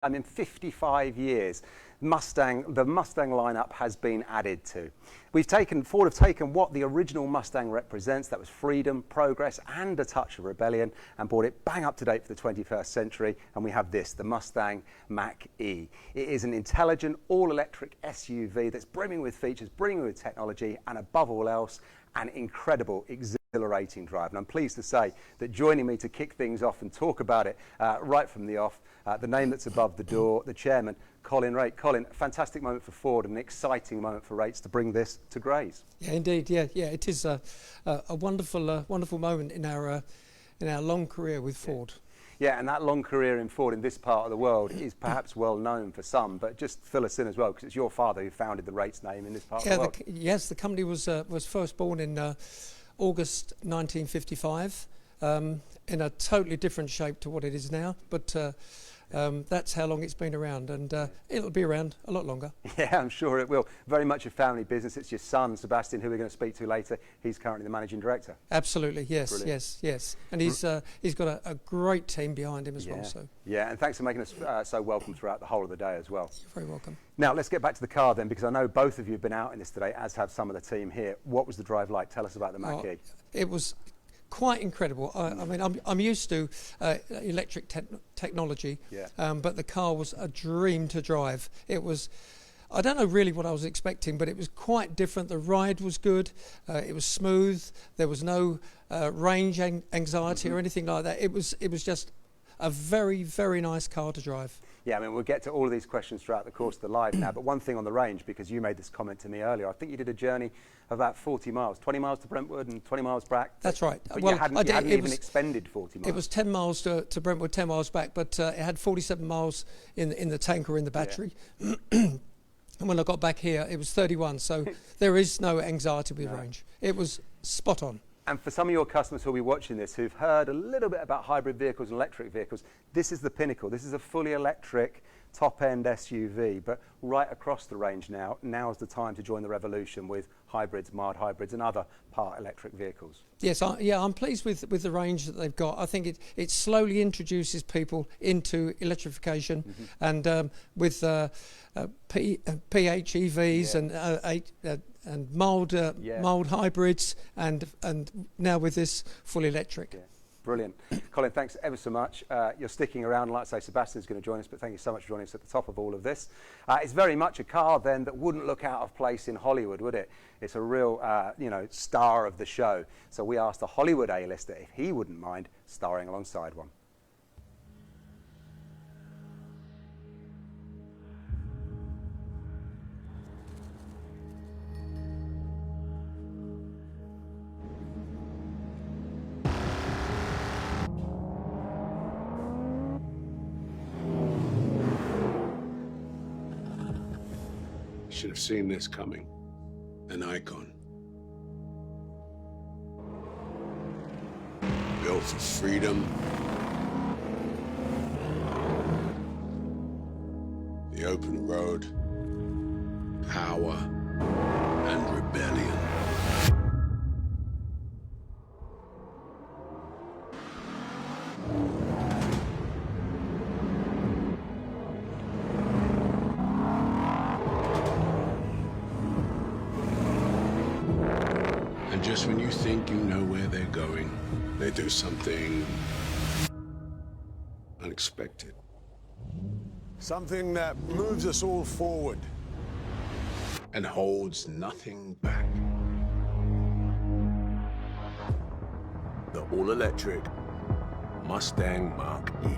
in 55 years, the Mustang lineup has been added to. Ford have taken what the original Mustang represents, that was freedom, progress, and a touch of rebellion, and brought it bang up to date for the 21st century. And we have this, the Mustang Mach-E. It is an intelligent, all-electric SUV that's brimming with features, brimming with technology, and above all else, an incredible, exhilarating drive. And I'm pleased to say that joining me to kick things off and talk about it right from the off, the name that's above the door, the chairman, Colin Raitt. Colin, a fantastic moment for Ford and an exciting moment for Raitt to bring this to Grays. Yeah, indeed. Yeah. It is a wonderful moment in our long career with Ford. Yeah, and that long career in Ford in this part of the world is perhaps well known for some, but just fill us in as well, because it's your father who founded the Raitt's name in this part of the world. Yes, the company was first born in August 1955, in a totally different shape to what it is now, but that's how long it's been around, and it'll be around a lot longer. Yeah, I'm sure it will. Very much a family business. It's your son, Sebastian, who we're going to speak to later. He's currently the managing director. Absolutely, yes. Brilliant. Yes. And he's got a great team behind him as well. So. Yeah, and thanks for making us so welcome throughout the whole of the day as well. You're very welcome. Now, let's get back to the car then, because I know both of you have been out in this today, as have some of the team here. What was the drive like? Tell us about the Mach-E. It was quite incredible. I mean, I'm used to electric technology, but the car was a dream to drive. It was, I don't know really what I was expecting, but it was quite different. The ride was good. It was smooth. There was no range anxiety or anything like that. It was just a very, very nice car to drive. Yeah, I mean, we'll get to all of these questions throughout the course of the live now, but one thing on the range, because you made this comment to me earlier, I think you did a journey of about 40 miles, 20 miles to Brentwood and 20 miles back. That's right. But you hadn't even expended 40 miles. It was 10 miles to Brentwood, 10 miles back, but it had 47 miles in the tank or in the battery. Yeah. And when I got back here, it was 31, so there is no anxiety with range. It was spot on. And for some of your customers who'll be watching this, who've heard a little bit about hybrid vehicles and electric vehicles, this is the pinnacle. This is a fully electric, top-end SUV, but right across the range now's the time to join the revolution with hybrids, mild hybrids, and other part electric vehicles. Yes, I'm pleased with the range that they've got. I think it slowly introduces people into electrification, and with PHEVs and mild hybrids, and now with this full electric. Yeah. Brilliant. Colin, thanks ever so much. You're sticking around. Like I say, Sebastian's going to join us, but thank you so much for joining us at the top of all of this. It's very much a car then that wouldn't look out of place in Hollywood, would it? It's a real, star of the show. So we asked a Hollywood A-lister if he wouldn't mind starring alongside one. Should have seen this coming. An icon. Built for freedom. The open road. Power and rebellion. Just when you think you know where they're going, they do something unexpected. Something that moves us all forward. And holds nothing back. The all-electric Mustang Mach-E.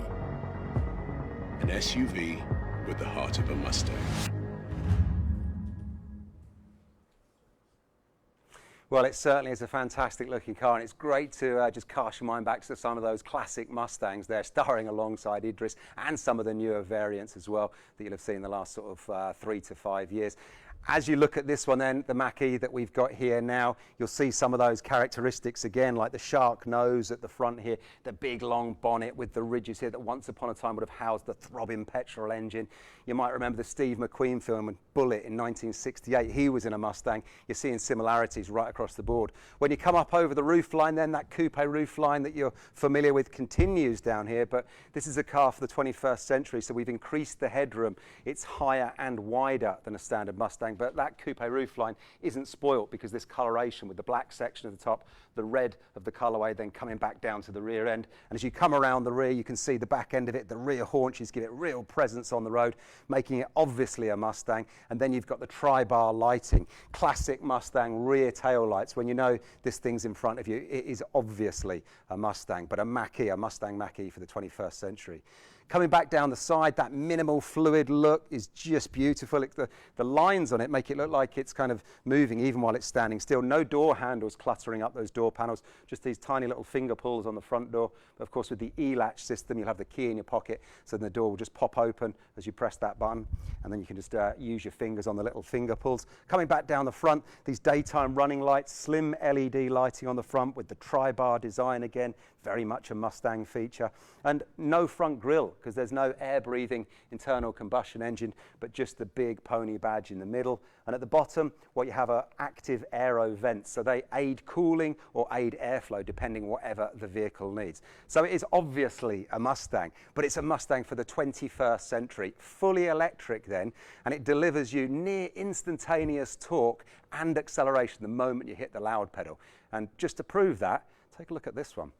An SUV with the heart of a Mustang. Well, it certainly is a fantastic looking car, and it's great to just cast your mind back to some of those classic Mustangs there, starring alongside Idris, and some of the newer variants as well that you'll have seen in the last sort of 3 to 5 years. As you look at this one then, the Mach-E that we've got here now, you'll see some of those characteristics again, like the shark nose at the front here, the big long bonnet with the ridges here that once upon a time would have housed the throbbing petrol engine. You might remember the Steve McQueen film Bullet in 1968. He was in a Mustang. You're seeing similarities right across the board. When you come up over the roofline then, that coupe roofline that you're familiar with continues down here, but this is a car for the 21st century, so we've increased the headroom. It's higher and wider than a standard Mustang. But that coupe roofline isn't spoilt because this coloration with the black section at the top, the red of the colorway then coming back down to the rear end. And as you come around the rear, you can see the back end of it, the rear haunches give it real presence on the road, making it obviously a Mustang. And then you've got the tri-bar lighting, classic Mustang rear tail lights. When you know this thing's in front of you, it is obviously a Mustang, but a Mach-E, a Mustang Mach-E for the 21st century. Coming back down the side, that minimal fluid look is just beautiful. The lines on it make it look like it's kind of moving even while it's standing still. No door handles cluttering up those door panels, just these tiny little finger pulls on the front door. But of course, with the e-latch system, you'll have the key in your pocket, so then the door will just pop open as you press that button, and then you can just use your fingers on the little finger pulls. Coming back down the front, these daytime running lights, slim LED lighting on the front with the tri-bar design again, very much a Mustang feature. And no front grille, because there's no air-breathing internal combustion engine, but just the big pony badge in the middle. And at the bottom, what you have are active aero vents, so they aid cooling or aid airflow, depending whatever the vehicle needs. So it is obviously a Mustang, but it's a Mustang for the 21st century, fully electric then, and it delivers you near instantaneous torque and acceleration the moment you hit the loud pedal. And just to prove that, take a look at this one.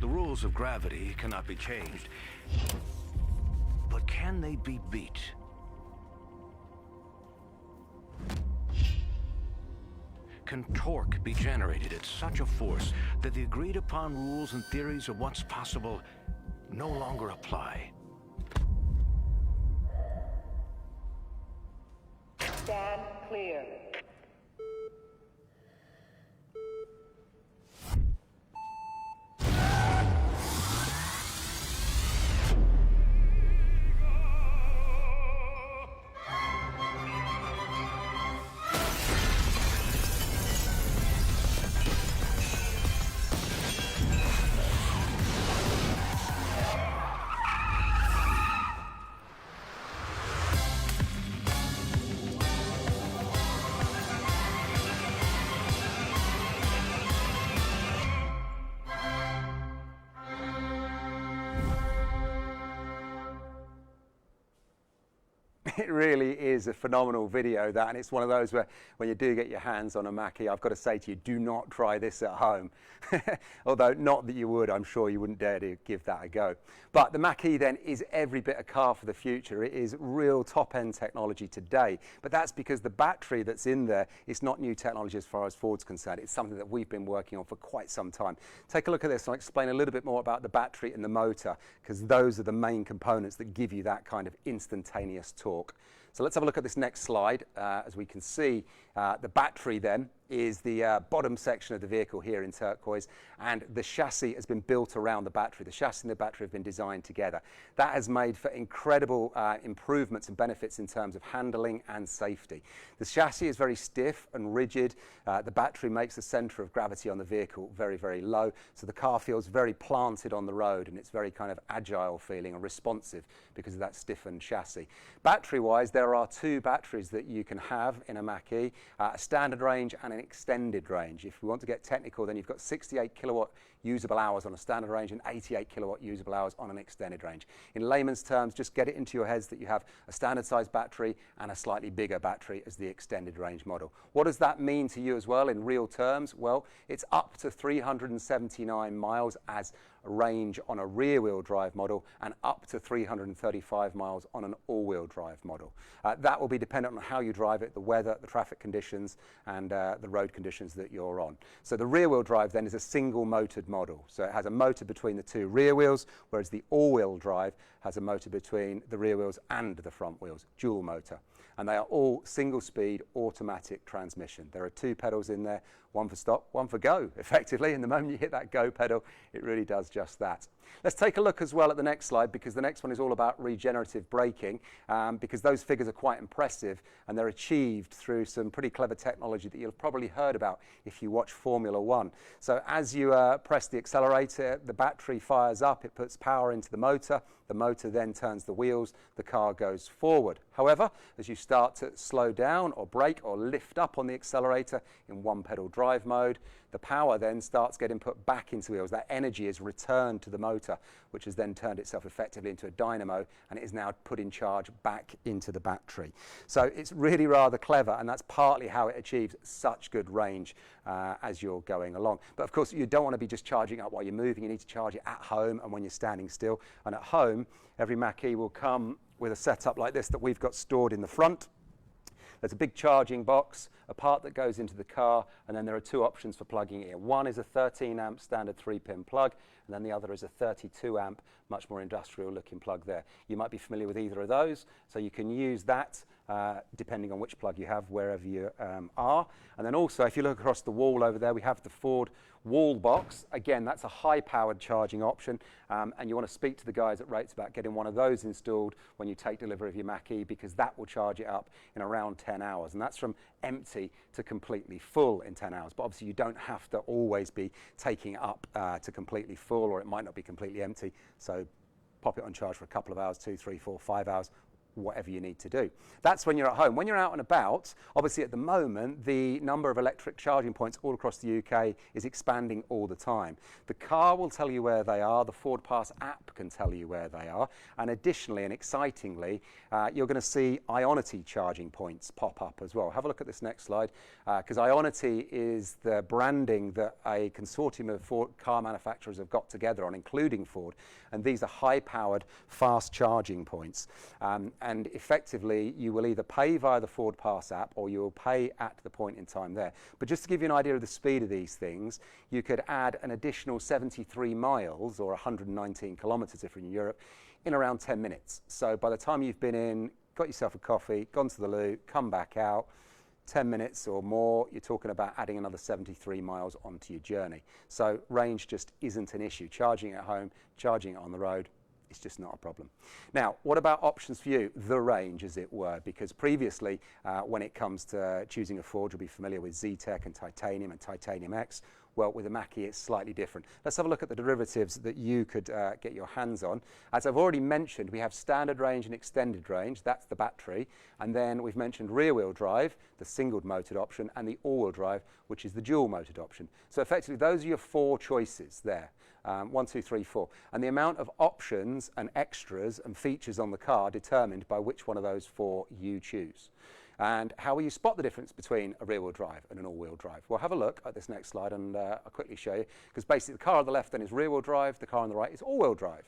The rules of gravity cannot be changed, but can they be beat? Can torque be generated at such a force that the agreed upon rules and theories of what's possible no longer apply? Stand clear. It really is a phenomenal video, that, and it's one of those where when you do get your hands on a Mach-E, I've got to say to you, do not try this at home. Although not that you would, I'm sure you wouldn't dare to give that a go. But the Mach-E then is every bit a car for the future. It is real top-end technology today, but that's because the battery that's in there is not new technology as far as Ford's concerned. It's something that we've been working on for quite some time. Take a look at this and I'll explain a little bit more about the battery and the motor, because those are the main components that give you that kind of instantaneous torque. So let's have a look at this next slide. As we can see, the battery then is the bottom section of the vehicle here in turquoise, and the chassis has been built around the battery. The chassis and the battery have been designed together. That has made for incredible improvements and benefits in terms of handling and safety. The chassis is very stiff and rigid. The battery makes the center of gravity on the vehicle very, very low, so the car feels very planted on the road, and it's very kind of agile feeling and responsive because of that stiffened chassis. Battery-wise, there are two batteries that you can have in a Mach-E, a standard range and an extended range. If we want to get technical, then you've got 68 kilowatt usable hours on a standard range and 88 kilowatt usable hours on an extended range. In layman's terms, just get it into your heads that you have a standard size battery and a slightly bigger battery as the extended range model. What does that mean to you as well in real terms? Well, it's up to 379 miles as range on a rear-wheel drive model and up to 335 miles on an all-wheel drive model. That will be dependent on how you drive it, the weather, the traffic conditions, and the road conditions that you're on. So the rear-wheel drive then is a single-motored model. So it has a motor between the two rear wheels, whereas the all-wheel drive has a motor between the rear wheels and the front wheels, dual motor. And they are all single-speed automatic transmission. There are 2 pedals in there, one for stop, one for go, effectively. And the moment you hit that go pedal, it really does just that. Let's take a look as well at the next slide, because the next one is all about regenerative braking, because those figures are quite impressive and they're achieved through some pretty clever technology that you've probably heard about if you watch Formula One. So as you press the accelerator, the battery fires up, it puts power into the motor then turns the wheels, the car goes forward. However, as you start to slow down or brake or lift up on the accelerator in one pedal drive mode, the power then starts getting put back into the wheels. That energy is returned to the motor, which has then turned itself effectively into a dynamo, and it is now put in charge back into the battery. So it's really rather clever, and that's partly how it achieves such good range as you're going along. But of course, you don't want to be just charging up while you're moving. You need to charge it at home and when you're standing still. And at home, every Mach-E will come with a setup like this that we've got stored in the front. There's a big charging box, a part that goes into the car, and then there are 2 options for plugging it in. One is a 13 amp standard 3-pin plug, and then the other is a 32 amp, much more industrial looking plug there. You might be familiar with either of those, so you can use that depending on which plug you have wherever you are. And then also, if you look across the wall over there, we have the Ford wall box. Again, that's a high-powered charging option, and you want to speak to the guys at Rates about getting one of those installed when you take delivery of your Mach-E, because that will charge it up in around 10 hours, and that's from empty to completely full in 10 hours. But obviously you don't have to always be taking it up to completely full, or it might not be completely empty, so pop it on charge for a couple of hours, 2, 3, 4, 5 hours, whatever you need to do. That's when you're at home. When you're out and about, obviously at the moment, the number of electric charging points all across the UK is expanding all the time. The car will tell you where they are, the Ford Pass app can tell you where they are, and additionally and excitingly, you're going to see Ionity charging points pop up as well. Have a look at this next slide, because Ionity is the branding that a consortium of Ford car manufacturers have got together on, including Ford, and these are high-powered, fast charging points. And effectively, you will either pay via the Ford Pass app or you will pay at the point in time there. But just to give you an idea of the speed of these things, you could add an additional 73 miles or 119 kilometers if you're in Europe in around 10 minutes. So by the time you've been in, got yourself a coffee, gone to the loo, come back out, 10 minutes or more, you're talking about adding another 73 miles onto your journey. So range just isn't an issue. Charging at home, charging it on the road, it's just not a problem. Now, what about options for you? The range, as it were, because previously, when it comes to choosing a Ford, you'll be familiar with Z-Tech and Titanium X. Well, with a Mach-E, it's slightly different. Let's have a look at the derivatives that you could get your hands on. As I've already mentioned, we have standard range and extended range. That's the battery. And then we've mentioned rear-wheel drive, the single-motored option, and the all-wheel drive, which is the dual-motored option. So effectively, those are your 4 choices there. 1, 2, 3, 4. And the amount of options and extras and features on the car determined by which one of those 4 you choose. And how will you spot the difference between a rear-wheel drive and an all-wheel drive? Well, have a look at this next slide, and I'll quickly show you. Because basically, the car on the left then is rear-wheel drive, the car on the right is all-wheel drive.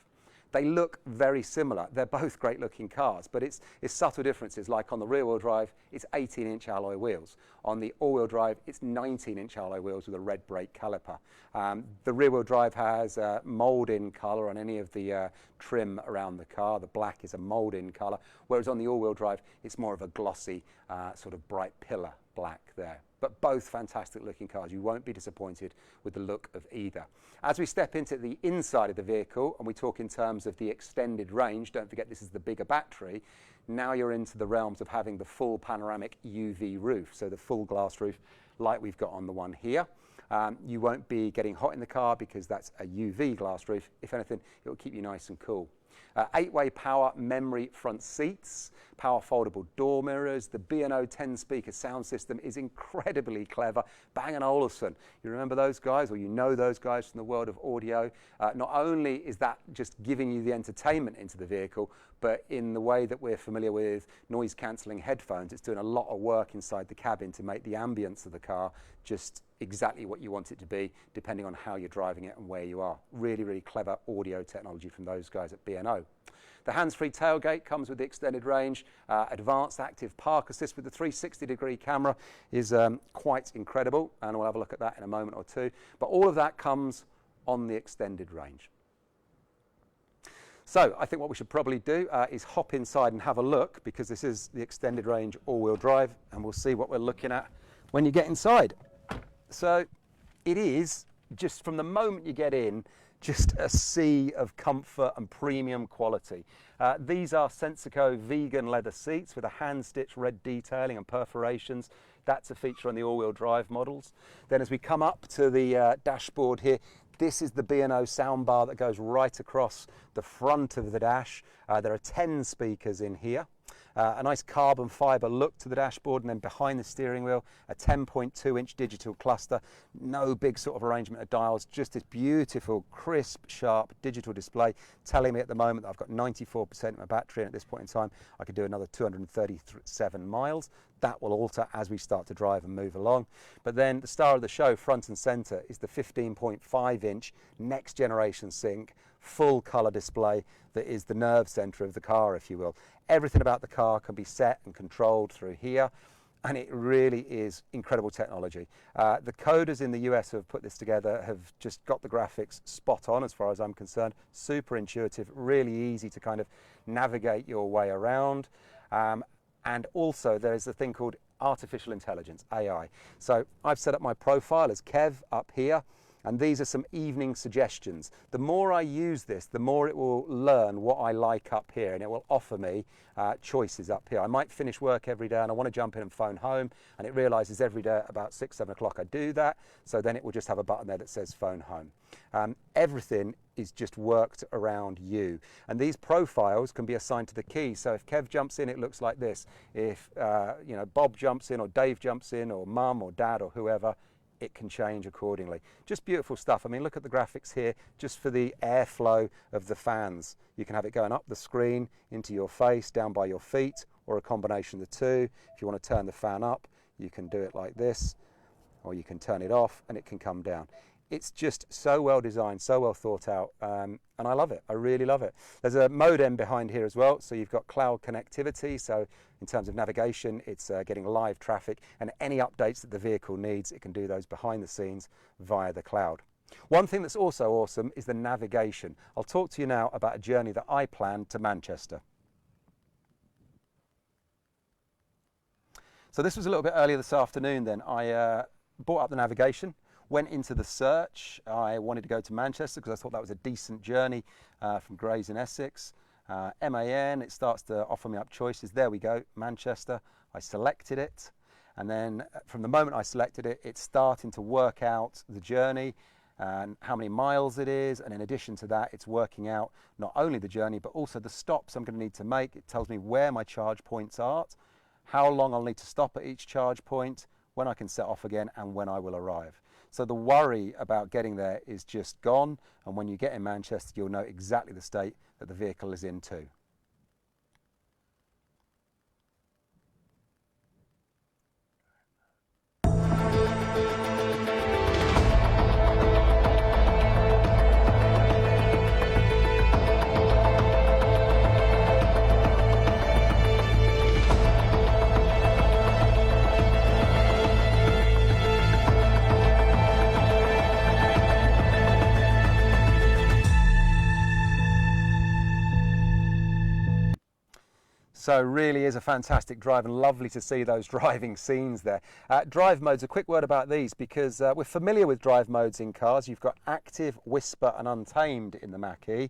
They look very similar. They're both great-looking cars, but it's subtle differences. Like on the rear-wheel drive, it's 18-inch alloy wheels. On the all-wheel drive, it's 19-inch alloy wheels with a red brake caliper. The rear-wheel drive has a mold-in colour on any of the trim around the car. The black is a mold-in colour, whereas on the all-wheel drive, it's more of a glossy, sort of bright pillar black there. But both fantastic looking cars. You won't be disappointed with the look of either. As we step into the inside of the vehicle and we talk in terms of the extended range, don't forget this is the bigger battery, now you're into the realms of having the full panoramic UV roof, so the full glass roof like we've got on the one here. You won't be getting hot in the car because that's a UV glass roof. If anything, it will keep you nice and cool. 8-way power memory front seats, power foldable door mirrors. The B&O 10-speaker sound system is incredibly clever. Bang & Olufsen, you remember those guys, or you know those guys from the world of audio. Not only is that just giving you the entertainment into the vehicle, but in the way that we're familiar with noise-cancelling headphones, it's doing a lot of work inside the cabin to make the ambience of the car just exactly what you want it to be, depending on how you're driving it and where you are. Really, really clever audio technology from those guys at B&O. The hands-free tailgate comes with the extended range. Advanced active park assist with the 360-degree camera is quite incredible, and we'll have a look at that in a moment or two. But all of that comes on the extended range. So I think what we should probably do is hop inside and have a look, because this is the extended range all-wheel drive, and we'll see what we're looking at when you get inside. So it is, just from the moment you get in, just a sea of comfort and premium quality. These are Sensico vegan leather seats with a hand-stitched red detailing and perforations. That's a feature on the all-wheel drive models. Then as we come up to the dashboard here, this is the B&O soundbar that goes right across the front of the dash. There are 10 speakers in here. A nice carbon fibre look to the dashboard, and then behind the steering wheel, a 10.2-inch digital cluster. No big sort of arrangement of dials, just this beautiful, crisp, sharp digital display telling me at the moment that I've got 94% of my battery, and at this point in time I could do another 237 miles. That will alter as we start to drive and move along. But then the star of the show, front and centre, is the 15.5-inch next generation sync, full colour display that is the nerve centre of the car, if you will. Everything about the car can be set and controlled through here, and it really is incredible technology. The coders in the US who have put this together have just got the graphics spot on as far as I'm concerned. Super intuitive, really easy to kind of navigate your way around. And also there's a thing called artificial intelligence, AI. So I've set up my profile as Kev up here, and these are some evening suggestions. The more I use this, the more it will learn what I like up here, and it will offer me choices up here. I might finish work every day and I want to jump in and phone home, and it realizes every day at about 6, 7 o'clock I do that, so then it will just have a button there that says phone home. Everything is just worked around you, and these profiles can be assigned to the key. So if Kev jumps in, it looks like this. If Bob jumps in, or Dave jumps in, or Mum or Dad or whoever, it can change accordingly. Just beautiful stuff. I mean, look at the graphics here, just for the airflow of the fans. You can have it going up the screen, into your face, down by your feet, or a combination of the two. If you want to turn the fan up, you can do it like this, or you can turn it off and it can come down. It's just so well designed, so well thought out, and I love it. I really love it. There's a modem behind here as well, so you've got cloud connectivity. So in terms of navigation, it's getting live traffic, and any updates that the vehicle needs, it can do those behind the scenes via the cloud. One thing that's also awesome is the navigation. I'll talk to you now about a journey that I planned to Manchester. So this was a little bit earlier this afternoon then. I brought up the navigation, went into the search. I wanted to go to Manchester because I thought that was a decent journey from Grays in Essex. MAN, it starts to offer me up choices. There we go, Manchester. I selected it, and then from the moment I selected it, it's starting to work out the journey and how many miles it is, and in addition to that, it's working out not only the journey but also the stops I'm going to need to make. It tells me where my charge points are, how long I'll need to stop at each charge point, when I can set off again, and when I will arrive. So the worry about getting there is just gone, and when you get in Manchester, you'll know exactly the state that the vehicle is in too. So really is a fantastic drive, and lovely to see those driving scenes there. Drive modes, a quick word about these, because we're familiar with drive modes in cars. You've got active, whisper and untamed in the Mach-E.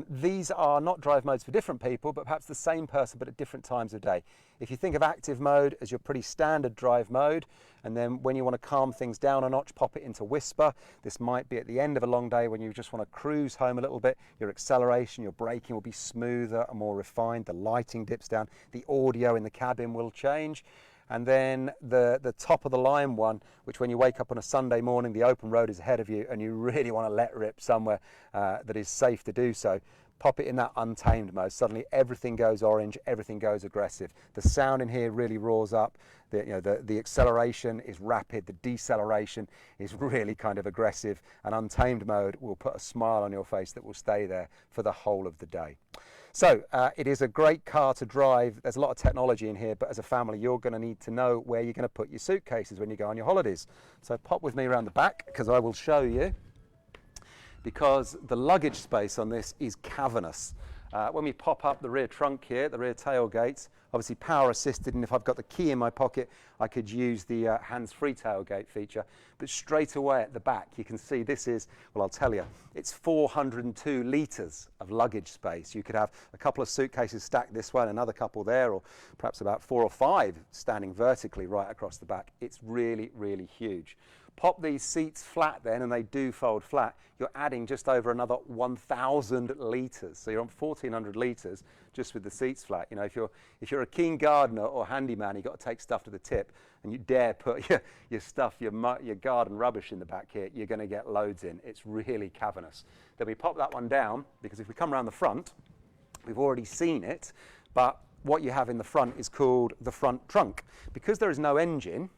These are not drive modes for different people, but perhaps the same person but at different times of day. If you think of active mode as your pretty standard drive mode, and then when you want to calm things down a notch, pop it into whisper. This might be at the end of a long day when you just want to cruise home a little bit. Your acceleration, your braking will be smoother and more refined. The lighting dips down. The audio in the cabin will change. And then the top of the line one, which when you wake up on a Sunday morning, the open road is ahead of you and you really want to let rip somewhere that is safe to do so. Pop it in that untamed mode. Suddenly everything goes orange, everything goes aggressive. The sound in here really roars up. The acceleration is rapid, the deceleration is really kind of aggressive, and untamed mode will put a smile on your face that will stay there for the whole of the day. So it is a great car to drive. There's a lot of technology in here, but as a family you're going to need to know where you're going to put your suitcases when you go on your holidays. So pop with me around the back because I will show you, because the luggage space on this is cavernous. When we pop up the rear trunk here, the rear tailgates, obviously power assisted, and if I've got the key in my pocket I could use the hands-free tailgate feature, but straight away at the back you can see this is, well, I'll tell you, it's 402 litres of luggage space. You could have a couple of suitcases stacked this way and another couple there, or perhaps about 4 or 5 standing vertically right across the back. It's really, really huge. Pop these seats flat then, and they do fold flat, you're adding just over another 1,000 litres. So you're on 1,400 litres just with the seats flat. You know, if you're a keen gardener or handyman, you've got to take stuff to the tip, and you dare put your stuff, your garden rubbish in the back here, you're going to get loads in. It's really cavernous. Then we pop that one down, because if we come around the front, we've already seen it, but what you have in the front is called the front trunk. Because there is no engine,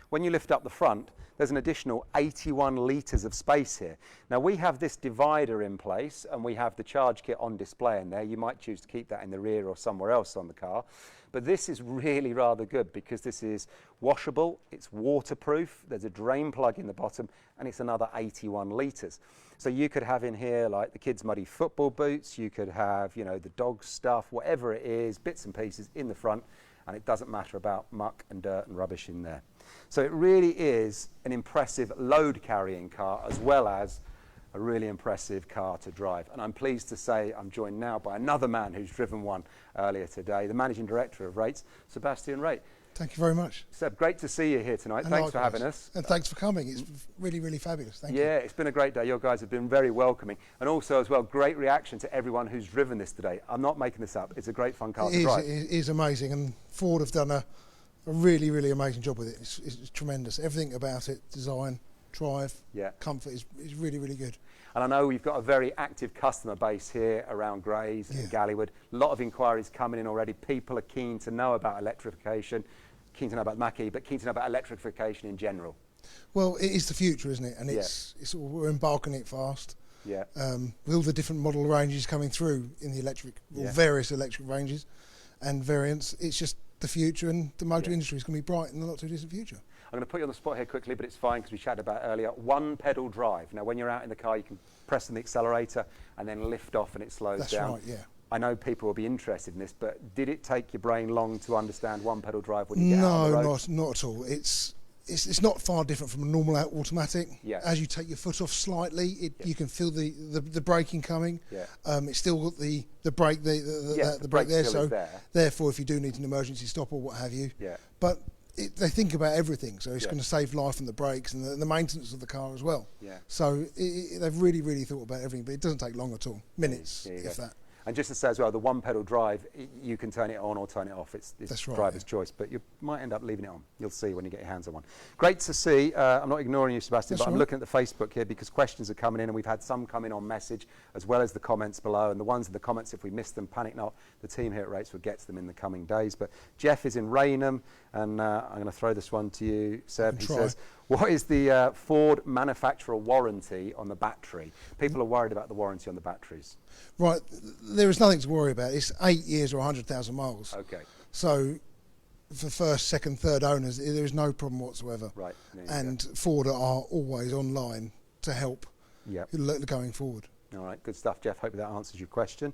when you lift up the front, there's an additional 81 litres of space here. Now we have this divider in place and we have the charge kit on display in there. You might choose to keep that in the rear or somewhere else on the car. But this is really rather good because this is washable, it's waterproof, there's a drain plug in the bottom, and it's another 81 litres. So you could have in here like the kids' muddy football boots, you could have, you know, the dog's stuff, whatever it is, bits and pieces in the front, and it doesn't matter about muck and dirt and rubbish in there. So it really is an impressive load carrying car as well as a really impressive car to drive. And I'm pleased to say I'm joined now by another man who's driven one earlier today, the Managing Director of Rates, Sebastian Rate. Thank you very much. Seb, great to see you here tonight. And thanks for likewise. having us. And thanks for coming. It's really, really fabulous. Thank you. Yeah, it's been a great day. Your guys have been very welcoming. And also as well, great reaction to everyone who's driven this today. I'm not making this up. It's a great fun car to drive. It is amazing. And Ford have done a really, really amazing job with it. It's tremendous. Everything about it, design, drive, comfort is really, really good. And I know we've got a very active customer base here around Grays and Gallywood. A lot of inquiries coming in already. People are keen to know about electrification, keen to know about Mach-E, but keen to know about electrification in general. Well, it is the future, isn't it? And we're embarking it fast. Yeah. With all the different model ranges coming through in the electric, or various electric ranges and variants, it's just the future, and the motor industry is going to be bright in the not too distant future. I'm going to put you on the spot here quickly, but it's fine because we chatted about it earlier. One pedal drive. Now, when you're out in the car, you can press on the accelerator and then lift off and it slows down. That's right, yeah. I know people will be interested in this, but did it take your brain long to understand one pedal drive when you get out on the road? No, not at all. It's not far different from a normal automatic. Yeah. As you take your foot off slightly, you can feel the braking coming. Yeah. It's still got the brake, the brake there. So therefore, if you do need an emergency stop or what have you, but they think about everything. So it's going to save life on the brakes and the maintenance of the car as well. Yeah. So they've really, really thought about everything, but it doesn't take long at all. Minutes, if that. And just to say as well, the one pedal drive, you can turn it on or turn it off. It's driver's choice, but you might end up leaving it on. You'll see when you get your hands on one. Great to see. I'm not ignoring you, Sebastian, but I'm looking at the Facebook here because questions are coming in, and we've had some come in on message as well as the comments below. And the ones in the comments, if we miss them, panic not. The team here at Rates will get to them in the coming days. But Jeff is in Raynham, and I'm going to throw this one to you, Seb. He says, what is the Ford manufacturer warranty on the battery? People are worried about the warranty on the batteries. Right, there is nothing to worry about. It's 8 years or 100,000 miles. Okay. So for first, second, third owners, there is no problem whatsoever. Right. And Ford are always online to help going forward. All right, good stuff, Jeff. Hope that answers your question.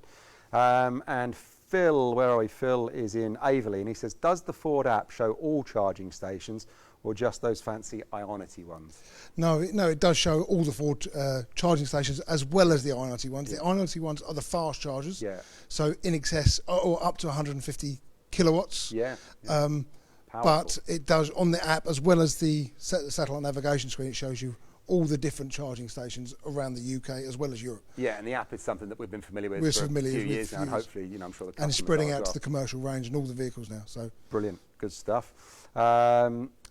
And Phil, where are we? Phil is in Averley, and he says, does the Ford app show all charging stations or just those fancy Ionity ones? No, it does show all the Ford charging stations as well as the Ionity ones. The Ionity ones are the fast chargers, so in excess or up to 150 kilowatts. Yeah. But it does, on the app, as well as the satellite navigation screen, it shows you all the different charging stations around the UK as well as Europe. Yeah, and the app is something that we've been familiar with We're for familiar a few with years now, and hopefully, you know, I'm sure the customers and it's spreading are as out well. to the commercial range and all the vehicles now. So brilliant, good stuff.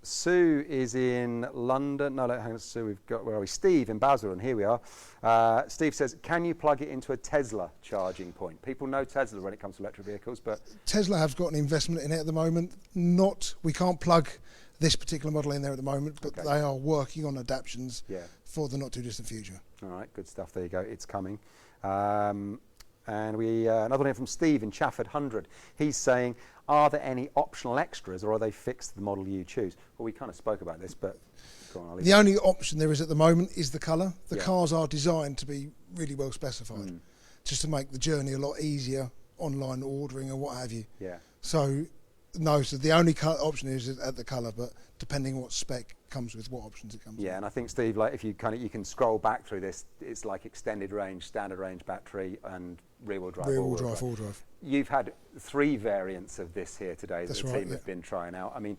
Sue is in London. No, hang on, Sue. We've got, where are we? Steve in Basel, and here we are. Steve says, "Can you plug it into a Tesla charging point?" People know Tesla when it comes to electric vehicles, but Tesla have got an investment in it at the moment. We can't plug this particular model in there at the moment, but they are working on adaptions for the not too distant future. All right, good stuff. There you go. It's coming. And we another one here from Steve in Chafford 100. He's saying, "Are there any optional extras, or are they fixed to the model you choose?" Well, we kind of spoke about this, but go on, the only option there is at the moment is the colour. The cars are designed to be really well specified, just to make the journey a lot easier, online ordering or what have you. Yeah. So, no, so the only option is at the colour, but depending on what spec comes with, what options it comes with. Yeah, and I think, Steve, like if you you can scroll back through this, it's like extended range, standard range battery, and rear-wheel drive. Rear-wheel drive, all drive. You've had 3 variants of this here today that That's the right, team have been trying out. I mean,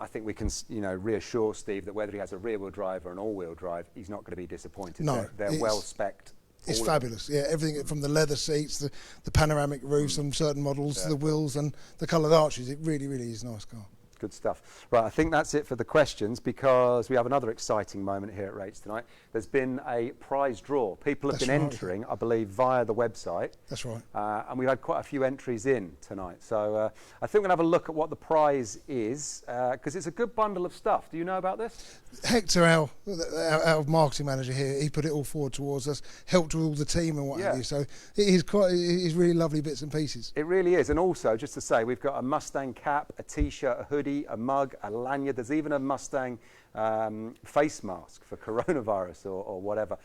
I think we can, reassure Steve that whether he has a rear-wheel drive or an all-wheel drive, he's not going to be disappointed. No, they're well-spec'd. It's fabulous. Yeah, everything from the leather seats, the panoramic roofs on certain models, the wheels and the coloured arches. It really, really is a nice car. Good stuff. Right, I think that's it for the questions, because we have another exciting moment here at Rates tonight. There's been a prize draw. People have been entering, I believe, via the website. That's right. And we've had quite a few entries in tonight. So I think we'll have a look at what the prize is, because it's a good bundle of stuff. Do you know about this? Hector, our marketing manager here, he put it all forward towards us, helped with all the team and what have you. So it is really lovely bits and pieces. It really is. And also, just to say, we've got a Mustang cap, a T-shirt, a hoodie, a mug, a lanyard. There's even a Mustang face mask for coronavirus or whatever.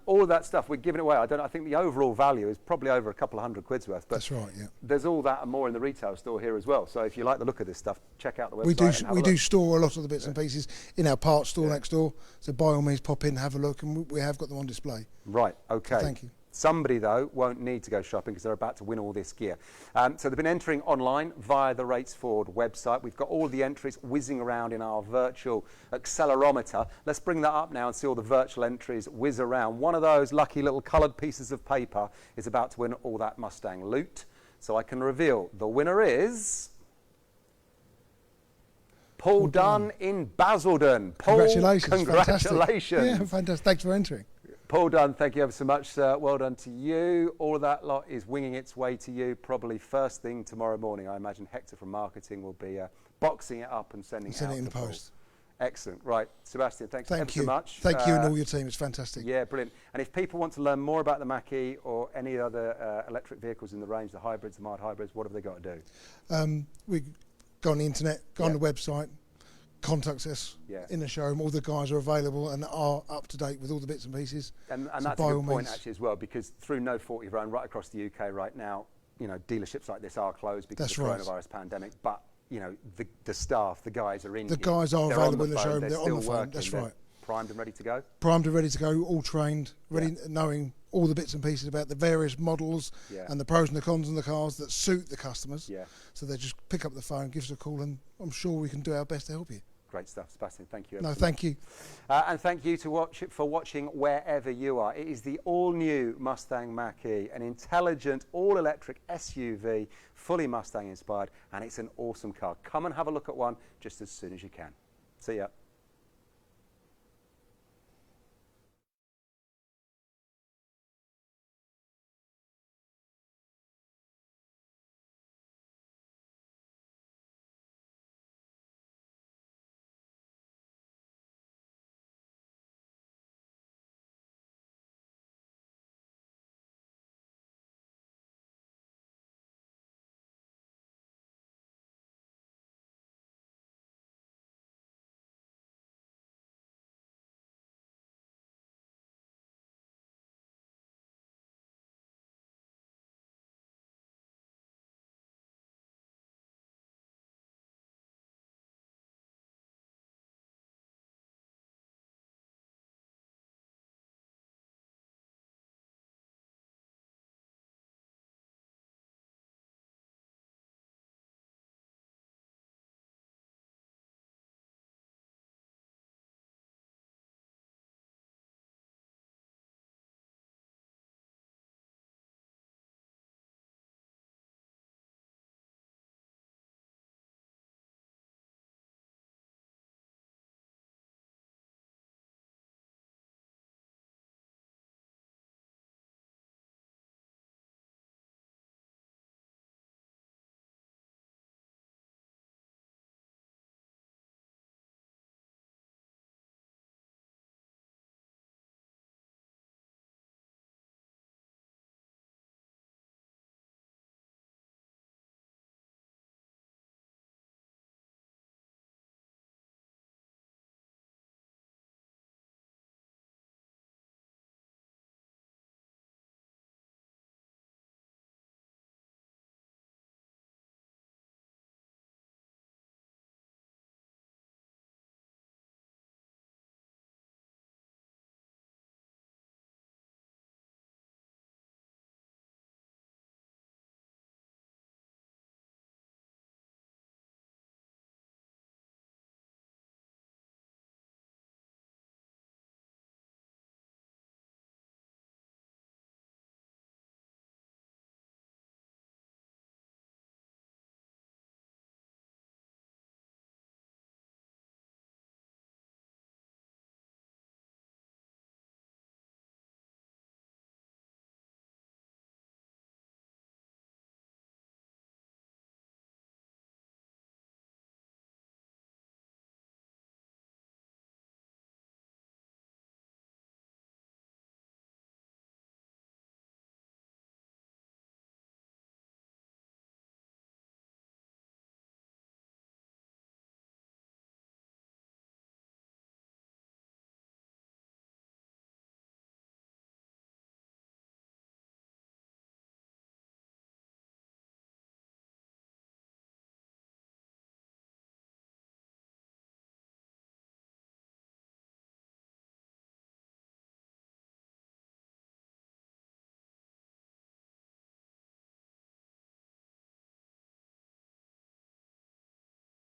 All of that stuff we're giving away. I think the overall value is probably over a couple of $100 worth. But that's right. Yeah. There's all that and more in the retail store here as well. So if you like the look of this stuff, check out the website. We do store a lot of the bits and pieces in our parts store next door. So by all means, pop in, have a look, and we have got them on display. Right. Okay. So thank you. Somebody, though, won't need to go shopping because they're about to win all this gear. So they've been entering online via the Rates Forward website. We've got all the entries whizzing around in our virtual accelerometer. Let's bring that up now and see all the virtual entries whiz around. One of those lucky little coloured pieces of paper is about to win all that Mustang loot. So I can reveal the winner is Paul Dunn in Basildon. Paul, congratulations. Congratulations. Yeah, fantastic. Thanks for entering. Paul Dunn, thank you ever so much, sir. Well done to you. All of that lot is winging its way to you probably first thing tomorrow morning. I imagine Hector from marketing will be boxing it up and sending it out in to the post. Excellent. Right, Sebastian, thanks ever so much. Thank you and all your team. It's fantastic. Yeah, brilliant. And if people want to learn more about the Mach-E or any other electric vehicles in the range, the hybrids, the mild hybrids, what have they got to do? We go on the internet, go on the website, contact us in the showroom. All the guys are available and are up to date with all the bits and pieces. And so that's a good point actually as well, because through no fault of your own, right across the UK right now, dealerships like this are closed because of the coronavirus pandemic. But the staff, the guys are in. The guys are available in the showroom. They're on the phone. Working. That's right. Primed and ready to go. Primed and ready to go. All trained, ready, knowing all the bits and pieces about the various models and the pros and the cons on the cars that suit the customers. Yeah. So they just pick up the phone, give us a call, and I'm sure we can do our best to help you. Great stuff, Sebastian. Thank you. No, thank you. And thank you for watching wherever you are. It is the all-new Mustang Mach-E, an intelligent, all-electric SUV, fully Mustang-inspired, and it's an awesome car. Come and have a look at one just as soon as you can. See ya.